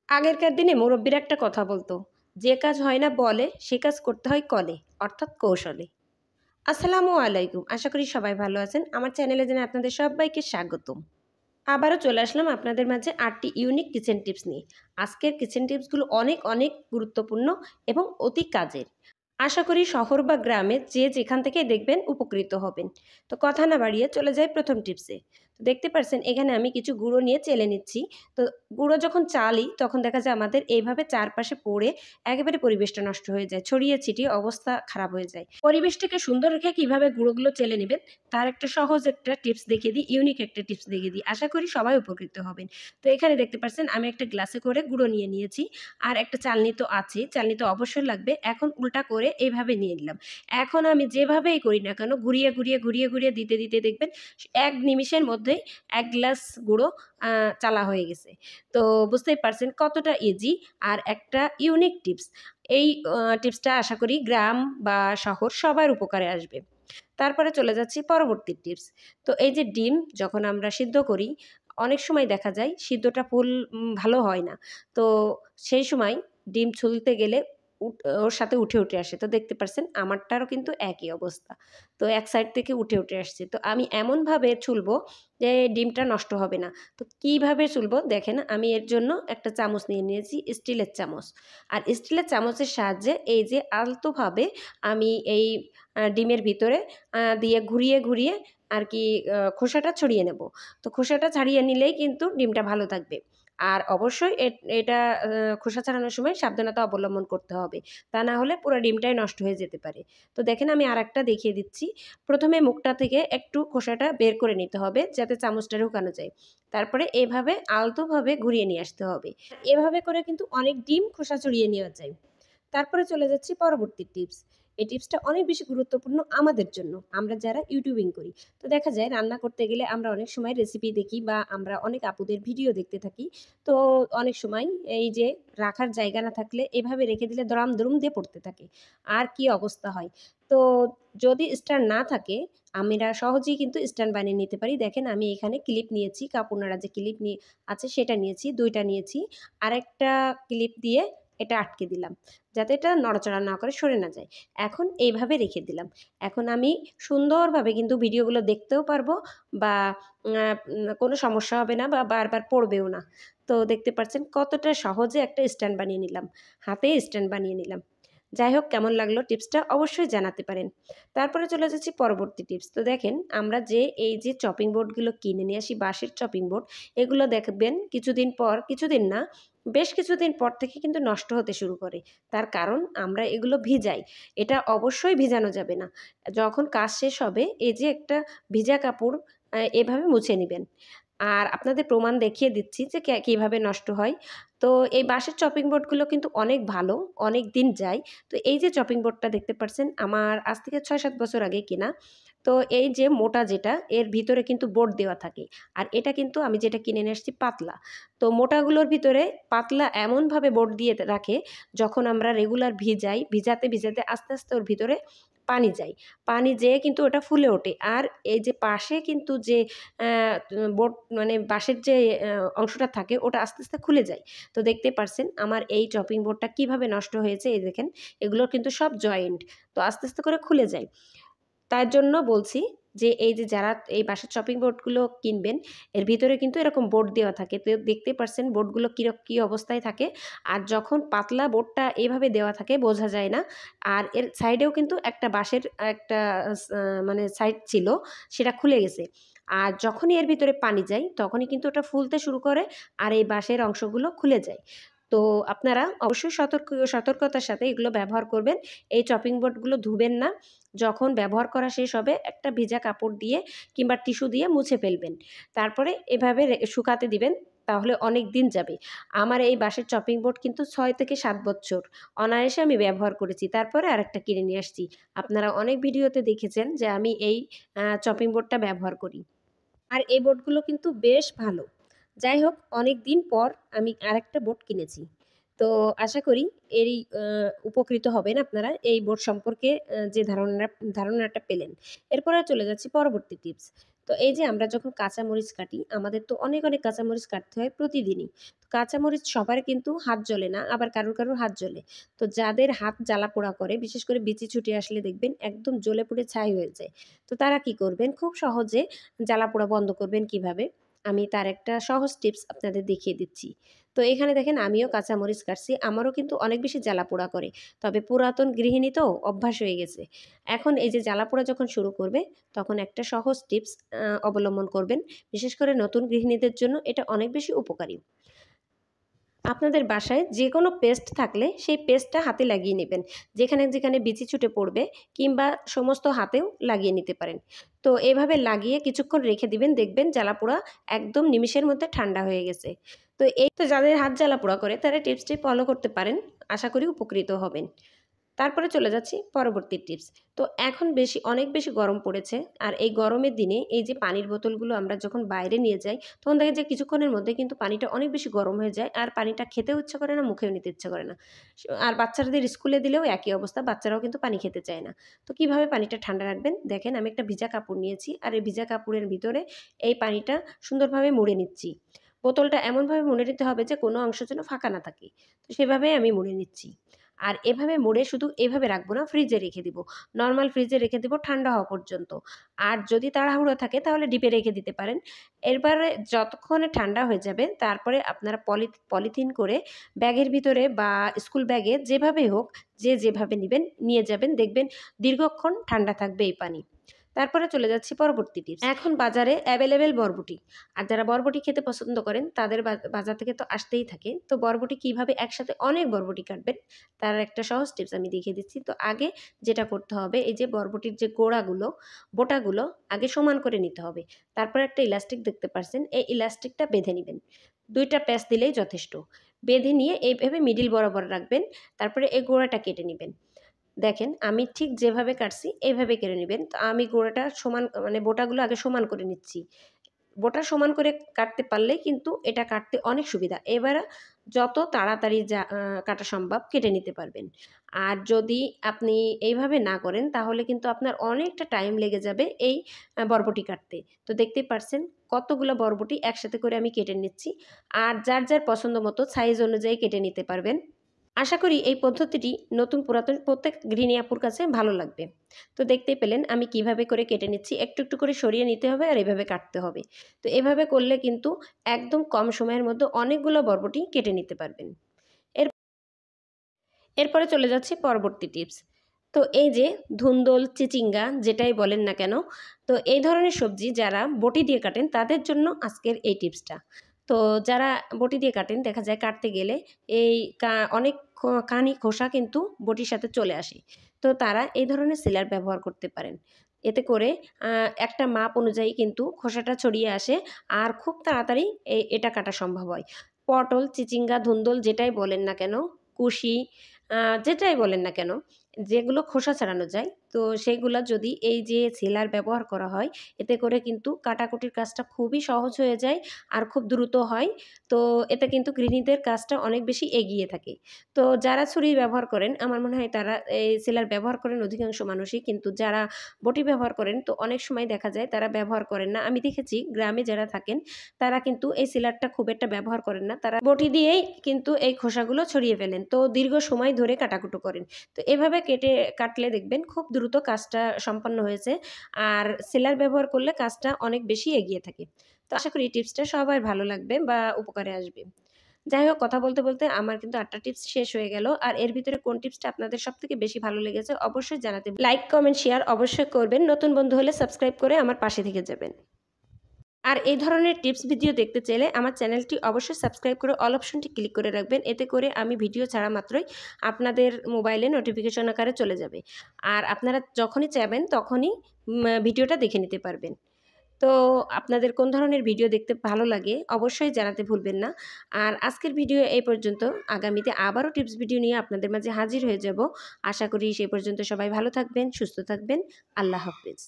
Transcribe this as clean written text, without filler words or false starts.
আগেরকার দিনে মুরব্বীরা একটা কথা বলতো, যে কাজ হয় না বলে সে কাজ করতে হয় কলে, অর্থাৎ কৌশলে। আসসালামু আলাইকুম, আশা করি সবাই ভালো আছেন। আমার চ্যানেলে জানাই আপনাদের সবাইকে স্বাগতম। আবারও চলে আসলাম আপনাদের মাঝে ৮টি ইউনিক কিচেন টিপস নিয়ে। আজকের কিচেন টিপসগুলো অনেক অনেক গুরুত্বপূর্ণ এবং অতি কাজের। আশা করি শহর বা গ্রামে যে যেখান থেকে দেখবেন উপকৃত হবেন। তো কথা না বাড়িয়ে চলে যাই প্রথম টিপসে। তো দেখতে পাচ্ছেন এখানে আমি কিছু গুঁড়ো নিয়ে চেলে নিচ্ছি। তো গুঁড়ো যখন চালি তখন দেখা যায় আমাদের এইভাবে চারপাশে পড়ে একেবারে পরিবেশটা নষ্ট হয়ে যায়, ছড়িয়ে ছিটিয়ে অবস্থা খারাপ হয়ে যায়। পরিবেশটাকে সুন্দর রেখে কিভাবে গুঁড়োগুলো চেলে নেবেন তার একটা সহজ একটা টিপস দেখিয়ে দিই, ইউনিক একটা টিপস দেখিয়ে দিই। আশা করি সবাই উপকৃত হবেন। তো এখানে দেখতে পাচ্ছেন আমি একটা গ্লাসে করে গুঁড়ো নিয়ে নিয়েছি। আর একটা চালনি তো আছে, চালনি তো অবশ্যই লাগবে। এখন উল্টা করে এইভাবে নিয়ে নিলাম। এখন আমি যেভাবেই করি না কেন ঘুরিয়ে দিতে দিতে দেখবেন ১ নিমিষের মধ্যেই ১ গ্লাস গুঁড়ো আ চালা হয়ে গেছে। তো বুঝতেই পারছেন কতটা ইজি আর একটা ইউনিক টিপস। এই টিপসটা আশা করি গ্রাম বা শহর সবার উপকারে আসবে। তারপরে চলে যাচ্ছি পরবর্তী টিপস। তো এই যে ডিম যখন আমরা সিদ্ধ করি, অনেক সময় দেখা যায় সিদ্ধটা ফুল ভালো হয় না। তো সেই সময় ডিম ছুলতে গেলে ওর সাথে উঠে আসে। তো দেখতে পারছেন আমারটারও কিন্তু একই অবস্থা। তো এক সাইড থেকে উঠে আসছে। তো আমি এমনভাবে ছুলবো যে ডিমটা নষ্ট হবে না। তো কিভাবে ছুলবো দেখেন, আমি এর জন্য একটা চামচ নিয়ে নিয়েছি, স্টিলের চামচ। আর স্টিলের চামচের সাহায্যে এই যে আলতোভাবে আমি এই ডিমের ভিতরে দিয়ে ঘুরিয়ে আর কি খোসাটা ছড়িয়ে নেব। তো খোসাটা ছাড়িয়ে নিলেই কিন্তু ডিমটা ভালো থাকবে। আর অবশ্যই এটা খোসা ছাড়ানোর সময় সাবধানতা অবলম্বন করতে হবে। তা না হলে পুরা ডিমটাই নষ্ট হয়ে যেতে পারে। তো দেখেন আমি আরেকটা দেখিয়ে দিচ্ছি। ১ম এ মুখটা থেকে একটু খোসাটা বের করে নিতে হবে যাতে চামচটা ঢোকানো যায়। তারপরে এভাবে আলতোভাবে ঘুরিয়ে নিয়ে আসতে হবে। এভাবে করে কিন্তু অনেক ডিম খোসা ছড়িয়ে নেওয়া যায়। তারপরে চলে যাচ্ছি পরবর্তী টিপস। এই টিপসটা অনেক বেশি গুরুত্বপূর্ণ আমাদের জন্য। আমরা যারা ইউটিউবিং করি। তো দেখা যায় রান্না করতে গেলে আমরা অনেক সময় রেসিপি দেখি বা আমরা অনেক আপুদের ভিডিও দেখতে থাকি। তো অনেক সময় এই যে রাখার জায়গা না থাকলে এভাবে রেখে দিলে দড়াম-দুরুম দিয়ে পড়তে থাকে। আর কি অবস্থা হয়। তো যদি স্ট্যান্ড না থাকে আমরা সহজেই কিন্তু স্ট্যান্ড বানিয়ে নিতে পারি। দেখেন আমি এখানে ক্লিপ নিয়েছি, কাপড় নাড়া যে ক্লিপ আছে সেটা নিয়েছি, ২ টা নিয়েছি। আরেকটা ক্লিপ দিয়ে এটা আটকে দিলাম। যাতে এটা নড়াচড়া না করে সরে না যায়। এখন এইভাবে রেখে দিলাম। এখন আমি সুন্দরভাবে কিন্তু ভিডিওগুলো দেখতেও পারবো বা কোনো সমস্যা হবে না বা বারবার পড়বেও না। তো দেখতে পাচ্ছেন কতটা সহজে একটা স্ট্যান্ড বানিয়ে নিলাম। হাতেই স্ট্যান্ড বানিয়ে নিলাম। যাই হোক কেমন লাগলো টিপসটা অবশ্যই জানাতে পারেন। তারপরে চলে যাচ্ছি পরবর্তী টিপস। তো দেখেন আমরা যে এই যে চপিং বোর্ডগুলো কিনে নিয়ে আসি, বাঁশের চপিং বোর্ড, এগুলো দেখবেন কিছুদিন না বেশ কিছুদিন পর থেকে কিন্তু নষ্ট হতে শুরু করে। তার কারণ আমরা এগুলো ভিজাই। এটা অবশ্যই ভিজানো যাবে না। যখন কাজ শেষ হবে এই যে একটা ভিজা কাপড় এভাবে মুছে নিবেন। আর আপনাদের প্রমাণ দেখিয়ে দিচ্ছি যে কিভাবে নষ্ট হয়। তো এই বাঁশের চপিং বোর্ডগুলো কিন্তু অনেক ভালো, অনেক দিন যায়। তো এই যে চপিং বোর্ডটা দেখতে পাচ্ছেন আমার আজ থেকে ৬-৭ বছর আগে কেনা। তো এই যে মোটা যেটা এর ভিতরে কিন্তু বোর্ড দেওয়া থাকে। আর এটা কিন্তু আমি যেটা কিনে নিয়ে আসছি পাতলা। তো মোটাগুলোর ভিতরে পাতলা এমনভাবে বোর্ড দিয়ে রাখে যখন আমরা রেগুলার ভিজাতে আস্তে ওর ভিতরে পানি যায়। পানি যেয়ে কিন্তু ওটা ফুলে ওঠে। আর এই যে পাশে কিন্তু যে বোর্ড মানে বাঁশের যে অংশটা থাকে ওটা আস্তে খুলে যায়। তো দেখতে পারছেন আমার এই চপিং বোর্ডটা কিভাবে নষ্ট হয়েছে, এই দেখেন এগুলো কিন্তু সব জয়েন্ট। তো আস্তে করে খুলে যায়। তার জন্য বলছি যে এই যে যারা এই বাঁশের চপিং বোর্ডগুলো কিনবেন, এর ভিতরে কিন্তু এরকম বোর্ড দেওয়া থাকে। তো দেখতেই পারছেন বোর্ডগুলো কী অবস্থায় থাকে। আর যখন পাতলা বোর্ডটা এভাবে দেওয়া থাকে বোঝা যায় না। আর এর সাইডেও কিন্তু একটা বাঁশের একটা মানে সাইড ছিল, সেটা খুলে গেছে। আর যখনই এর ভিতরে পানি যায় তখনই কিন্তু ওটা ফুলতে শুরু করে আর এই বাঁশের অংশগুলো খুলে যায়। তো আপনারা অবশ্যই সতর্কতার সাথে এগুলো ব্যবহার করবেন। এই চপিং বোর্ডগুলো ধুবেন না। যখন ব্যবহার করা শেষ হবে একটা ভিজা কাপড় দিয়ে কিংবা টিস্যু দিয়ে মুছে ফেলবেন। তারপরে এভাবে শুকাতে দিবেন, তাহলে অনেক দিন যাবে। আমার এই বাঁশের চপিং বোর্ড কিন্তু ৬ থেকে ৭ বছর অনায়াসে আমি ব্যবহার করেছি। তারপরে আরেকটা কিনে নিয়ে আসছি। আপনারা অনেক ভিডিওতে দেখেছেন যে আমি এই চপিং বোর্ডটা ব্যবহার করি। আর এই বোর্ডগুলো কিন্তু বেশ ভালো। যাই হোক অনেক দিন পর আমি আরেকটা বোর্ড কিনেছি। তো আশা করি এই উপকৃত হবেন আপনারা এই বোর্ড সম্পর্কে যে ধারণাটা পেলেন। এরপরে চলে যাচ্ছি পরবর্তী টিপস। তো এই যে আমরা যখন কাঁচামরিচ কাটি, আমাদের তো অনেক কাঁচামরিচ কাটতে হয় প্রতিদিনই। তো কাঁচামরিচ সবার কিন্তু হাত জ্বলে না, আবার কারোর হাত জ্বলে। তো যাদের হাত জ্বালা-পোড়া করে, বিশেষ করে বিচি ছুটে আসলে দেখবেন একদম জ্বলে পুড়ে ছাই হয়ে যায়। তো তারা কি করবেন? খুব সহজে জ্বালা-পোড়া বন্ধ করবেন কিভাবে? আমি তার একটা সহজ টিপস আপনাদের দেখিয়ে দিচ্ছি। তো এখানে দেখেন আমিও কাঁচামরিচ কাটছি। আমারও কিন্তু অনেক বেশি জ্বালা-পোড়া করে। তবে পুরাতন গৃহিণী তো অভ্যাস হয়ে গেছে। এখন এই যে জ্বালা-পোড়া যখন শুরু করবে, তখন একটা সহজ টিপস অবলম্বন করবেন। বিশেষ করে নতুন গৃহিণীদের জন্য এটা অনেক বেশি উপকারী। আপনাদের বাসায় যেকোনো পেস্ট থাকলে সেই পেস্টটা হাতে লাগিয়ে নেবেন। যেখানে বিচি ছুটে পড়বে কিংবা সমস্ত হাতেও লাগিয়ে নিতে পারেন। তো এভাবে লাগিয়ে কিছুক্ষণ রেখে দিবেন, দেখবেন জ্বালাপোড়া একদম নিমিষের মধ্যে ঠান্ডা হয়ে গেছে। তো এই তো যাদের হাত জ্বালাপোড়া করে তারা টিপসটি ফলো করতে পারেন। আশা করি উপকৃত হবেন। তারপরে চলে যাচ্ছি পরবর্তী টিপস। তো এখন অনেক বেশি গরম পড়েছে। আর এই গরমের দিনে এই যে পানির বোতলগুলো আমরা যখন বাইরে নিয়ে যাই, তখন দেখা যায় কিছুক্ষণের মধ্যে কিন্তু পানিটা অনেক বেশি গরম হয়ে যায়। আর পানিটা খেতেও ইচ্ছা করে না, মুখেও নিতে ইচ্ছা করে না। আর বাচ্চাদের স্কুলে দিলেও একই অবস্থা, বাচ্চারাও কিন্তু পানি খেতে চায় না। তো কিভাবে পানিটা ঠান্ডা রাখবেন? দেখেন আমি একটা ভিজা কাপড় নিয়েছি, আর এই ভিজা কাপড়ের ভিতরে এই পানিটা সুন্দরভাবে মুড়ে নিচ্ছি। বোতলটা এমনভাবে মুড়ে নিতে হবে যে কোনো অংশ যেন ফাঁকা না থাকে। তো সেভাবেই আমি মুড়ে নিচ্ছি। আর এভাবে মুড়ে শুধু এভাবে রাখবো না, ফ্রিজে রেখে দিব। নরমাল ফ্রিজে রেখে দিব ঠান্ডা হওয়া পর্যন্ত। আর যদি তাড়াহুড়ো থাকে তাহলে ডিপে রেখে দিতে পারেন। এরপরে যতক্ষণে ঠান্ডা হয়ে যাবে তারপরে আপনারা পলিথিন করে ব্যাগের ভিতরে বা স্কুল ব্যাগে যেভাবেই হোক, যে যেভাবে নিবেন নিয়ে যাবেন, দেখবেন দীর্ঘক্ষণ ঠান্ডা থাকবে এই পানি। তারপরে চলে যাচ্ছি পরবর্তী টিপস। এখন বাজারে অ্যাভেলেবেল বরবটি। আর যারা বরবটি খেতে পছন্দ করেন তাদের বাজার থেকে তো আসতেই থাকে। তো বরবটি কিভাবে একসাথে অনেক বরবটি কাটবেন তার একটা সহজ টিপস আমি দেখিয়ে দিচ্ছি। তো আগে যেটা করতে হবে, এই যে বরবটির যে গোড়াগুলো, বোটাগুলো আগে সমান করে নিতে হবে। তারপর একটা ইলাস্টিক দেখতে পাচ্ছেন, এই ইলাস্টিকটা বেঁধে নিবেন। ২ টা প্যাঁচ দিলেই যথেষ্ট। বেঁধে নিয়ে এইভাবে মিডল বরাবর রাখবেন। তারপরে এই গোড়াটা কেটে নিবেন। দেখেন আমি ঠিক যেভাবে কাটছি এইভাবে কেটে নিবেন। তো আমি গোড়াটা সমান মানে বোটাগুলো আগে সমান করে নিচ্ছি। বোটা সমান করে কাটতে পারলেই কিন্তু এটা কাটতে অনেক সুবিধা। এবার যত তাড়াতাড়ি কাটা সম্ভব কেটে নিতে পারবেন। আর যদি আপনি এইভাবে না করেন তাহলে কিন্তু আপনার অনেকটা টাইম লেগে যাবে এই বরবটি কাটতে। তো দেখতেই পারছেন কতগুলো বরবটি একসাথে করে আমি কেটে নিচ্ছি। আর যার পছন্দ মতো সাইজ অনুযায়ী কেটে নিতে পারবেন। আশা করি এই পদ্ধতিটি নতুন পুরাতন প্রত্যেক গৃহিণী আপুর কাছে ভালো লাগবে। তো দেখতেই পেলেন আমি কিভাবে করে কেটে নিচ্ছি। একটু করে সরিয়ে নিতে হবে আর এভাবে কাটতে হবে। তো এভাবে করলে কিন্তু একদম কম সময়ের মধ্যে অনেকগুলো বরবটি কেটে নিতে পারবেন। এর এরপরে চলে যাচ্ছি পরবর্তী টিপস। তো এই যে ধুন্দল, চিচিঙ্গা যেটাই বলেন না কেন, তো এই ধরনের সবজি যারা বটি দিয়ে কাটেন তাদের জন্য আজকের এই টিপসটা। তো যারা বটি দিয়ে কাটেন দেখা যায় কাটতে গেলে এই অনেক কানি খোসা কিন্তু বটির সাথে চলে আসে। তো তারা এই ধরনের সিলার ব্যবহার করতে পারেন। এতে করে একটা মাপ অনুযায়ী কিন্তু খোসাটা ছড়িয়ে আসে আর খুব তাড়াতাড়ি এটা কাটা সম্ভব হয়। পটল, চিচিঙ্গা, ধুন্দল যেটাই বলেন না কেন, কুশি যেটাই বলেন না কেন, যেগুলো খোসা ছাড়ানো যায়, তো সেইগুলা যদি এই যে সিলার ব্যবহার করা হয়, এতে করে কিন্তু কাটাকুটির কাজটা খুবই সহজ হয়ে যায় আর খুব দ্রুত হয়। তো এতে কিন্তু গৃহিণীদের কাজটা অনেক বেশি এগিয়ে থাকে। তো যারা ছুরি ব্যবহার করেন, আমার মনে হয় তারা এই সিলার ব্যবহার করেন অধিকাংশ মানুষই। কিন্তু যারা বটি ব্যবহার করেন, তো অনেক সময় দেখা যায় তারা ব্যবহার করেন না। আমি দেখেছি গ্রামে যারা থাকেন, তারা কিন্তু এই সিলারটা খুব একটা ব্যবহার করেন না। তারা বটি দিয়েই কিন্তু এই খোসাগুলো ছড়িয়ে ফেলেন। তো দীর্ঘ সময় ধরে কাটাকুটো করেন। তো এভাবে কাটলে দেখবেন খুব দ্রুত কাজটা সম্পন্ন হয়েছে। আর সিলার ব্যবহার করলে কাজটা অনেক বেশি এগিয়ে থাকে। তো আশা করি এই টিপসটা সবার ভালো লাগবে বা উপকারে আসবে। যাই হোক, কথা বলতে আমার কিন্তু ৮ টা টিপস শেষ হয়ে গেল। আর এর ভিতরে কোন টিপসটা আপনাদের সবথেকে বেশি ভালো লেগেছে অবশ্যই জানাতে লাইক, কমেন্ট, শেয়ার অবশ্যই করবেন। নতুন বন্ধু হলে সাবস্ক্রাইব করে আমার পাশে থেকে যাবেন। আর এই ধরনের টিপস ভিডিও দেখতে চাইলে আমার চ্যানেলটি অবশ্যই সাবস্ক্রাইব করে অল অপশনটি ক্লিক করে রাখবেন। এতে করে আমি ভিডিও ছাড়া মাত্রই আপনাদের মোবাইলে নোটিফিকেশন আকারে চলে যাবে। আর আপনারা যখনই চাইবেন তখনই ভিডিওটা দেখে নিতে পারবেন। তো আপনাদের কোন ধরনের ভিডিও দেখতে ভালো লাগে অবশ্যই জানাতে ভুলবেন না। আর আজকের ভিডিও এই পর্যন্ত। আগামীতে আবারও টিপস ভিডিও নিয়ে আপনাদের মাঝে হাজির হয়ে যাব। আশা করি সেই পর্যন্ত সবাই ভালো থাকবেন, সুস্থ থাকবেন। আল্লাহ হাফেজ।